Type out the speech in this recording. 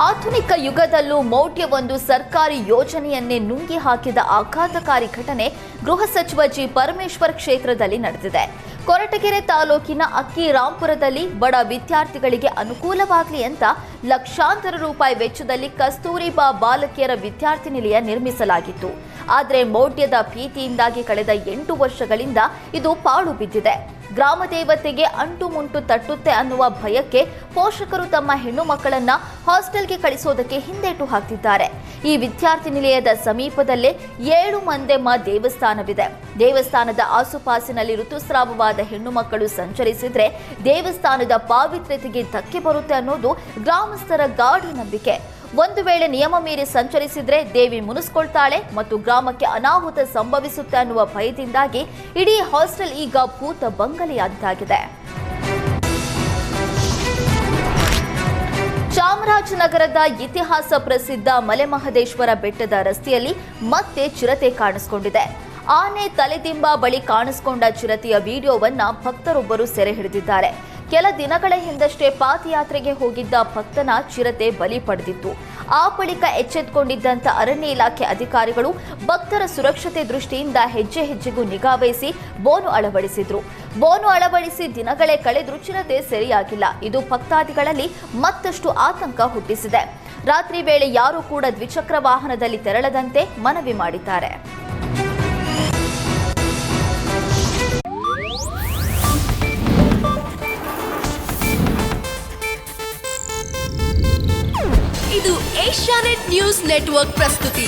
ಆಧುನಿಕ ಯುಗದಲ್ಲೂ ಮೌಢ್ಯವೊಂದು ಸರ್ಕಾರಿ ಯೋಜನೆಯನ್ನೇ ನುಂಗಿ ಹಾಕಿದ ಆಘಾತಕಾರಿ ಘಟನೆ ಗೃಹ ಸಚಿವ ಜಿ ಪರಮೇಶ್ವರ್ ಕ್ಷೇತ್ರದಲ್ಲಿ ನಡೆದಿದೆ. ಕೊರಟಗೆರೆ ತಾಲೂಕಿನ ಅಕ್ಕಿರಾಂಪುರದಲ್ಲಿ ಬಡ ವಿದ್ಯಾರ್ಥಿಗಳಿಗೆ ಅನುಕೂಲವಾಗಲಿ ಅಂತ ಲಕ್ಷಾಂತರ ರೂಪಾಯಿ ವೆಚ್ಚದಲ್ಲಿ ಕಸ್ತೂರಿಬಾ ಬಾಲಕಿಯರ ವಿದ್ಯಾರ್ಥಿ ನಿಲಯ ನಿರ್ಮಿಸಲಾಗಿತ್ತು. ಆದರೆ ಮೌಢ್ಯದ ಭೀತಿಯಿಂದಾಗಿ ಕಳೆದ 8 ವರ್ಷಗಳಿಂದ ಇದು ಪಾಳು ಬಿದ್ದಿದೆ. ಗ್ರಾಮ ದೇವತೆಗೆ ಅಂಟು ಮುಂಟು ತಟ್ಟುತ್ತೆ ಅನ್ನುವ ಭಯಕ್ಕೆ ಪೋಷಕರು ತಮ್ಮ ಹೆಣ್ಣು ಮಕ್ಕಳನ್ನ ಹಾಸ್ಟೆಲ್ಗೆ ಕಳಿಸೋದಕ್ಕೆ ಹಿಂದೇಟು ಹಾಕ್ತಿದ್ದಾರೆ. ಈ ವಿದ್ಯಾರ್ಥಿ ನಿಲಯದ ಸಮೀಪದಲ್ಲೇ 7 ಮಂದೆಮ್ಮ ದೇವಸ್ಥಾನವಿದೆ. ದೇವಸ್ಥಾನದ ಆಸುಪಾಸಿನಲ್ಲಿ ಋತುಸ್ರಾವವಾದ ಹೆಣ್ಣು ಮಕ್ಕಳು ಸಂಚರಿಸಿದ್ರೆ ದೇವಸ್ಥಾನದ ಪಾವಿತ್ರ್ಯತೆಗೆ ಧಕ್ಕೆ ಬರುತ್ತೆ ಅನ್ನೋದು ಗ್ರಾಮಸ್ಥರ ಗಾಢ ನಂಬಿಕೆ. ಒಂದು ವೇಳೆ ನಿಯಮ ಮೀರಿ ಸಂಚರಿಸಿದ್ರೆ ದೇವಿ ಮುನಿಸ್ಕೊಳ್ತಾಳೆ ಮತ್ತು ಗ್ರಾಮಕ್ಕೆ ಅನಾಹುತ ಸಂಭವಿಸುತ್ತೆ ಅನ್ನುವ ಭಯದಿಂದಾಗಿ ಇಡೀ ಹಾಸ್ಟೆಲ್ ಈಗ ಭೂತ ಬಂಗಲೆಯಾದಂತಾಗಿದೆ. ಚಾಮರಾಜನಗರದ ಇತಿಹಾಸ ಪ್ರಸಿದ್ಧ ಮಲೆಮಹದೇಶ್ವರ ಬೆಟ್ಟದ ರಸ್ತೆಯಲ್ಲಿ ಮತ್ತೆ ಚಿರತೆ ಕಾಣಿಸಿಕೊಂಡಿದೆ. ಆನೆ ತಲೆದಿಂಬ ಬಳಿ ಕಾಣಿಸಿಕೊಂಡ ಚಿರತೆಯ ವಿಡಿಯೋವನ್ನ ಭಕ್ತರೊಬ್ಬರು ಸೆರೆ ಹಿಡಿದಿದ್ದಾರೆ. ಕೆಲ ದಿನಗಳ ಹಿಂದಷ್ಟೇ ಪಾದಯಾತ್ರೆಗೆ ಹೋಗಿದ್ದ ಭಕ್ತನ ಚಿರತೆ ಬಲಿ ಪಡೆದಿತ್ತು. ಆ ಬಳಿಕ ಎಚ್ಚೆತ್ತುಕೊಂಡಿದ್ದಂಥ ಅರಣ್ಯ ಇಲಾಖೆ ಅಧಿಕಾರಿಗಳು ಭಕ್ತರ ಸುರಕ್ಷತೆ ದೃಷ್ಟಿಯಿಂದ ಹೆಜ್ಜೆ ಹೆಜ್ಜೆಗೂ ನಿಗಾ ವಹಿಸಿ ಬೋನು ಅಳವಡಿಸಿದ್ರು. ಬೋನು ಅಳವಡಿಸಿ ದಿನಗಳೇ ಕಳೆದರೂ ಚಿರತೆ ಸೆರೆಯಾಗಿಲ್ಲ. ಇದು ಭಕ್ತಾದಿಗಳಲ್ಲಿ ಮತ್ತಷ್ಟು ಆತಂಕ ಹುಟ್ಟಿಸಿದೆ. ರಾತ್ರಿ ವೇಳೆ ಯಾರೂ ಕೂಡ ದ್ವಿಚಕ್ರ ವಾಹನದಲ್ಲಿ ತೆರಳದಂತೆ ಮನವಿ ಮಾಡಿದ್ದಾರೆ. ಇದು ಏಷ್ಯಾನೆಟ್ ನ್ಯೂಸ್ ನೆಟ್ವರ್ಕ್ ಪ್ರಸ್ತುತಿ.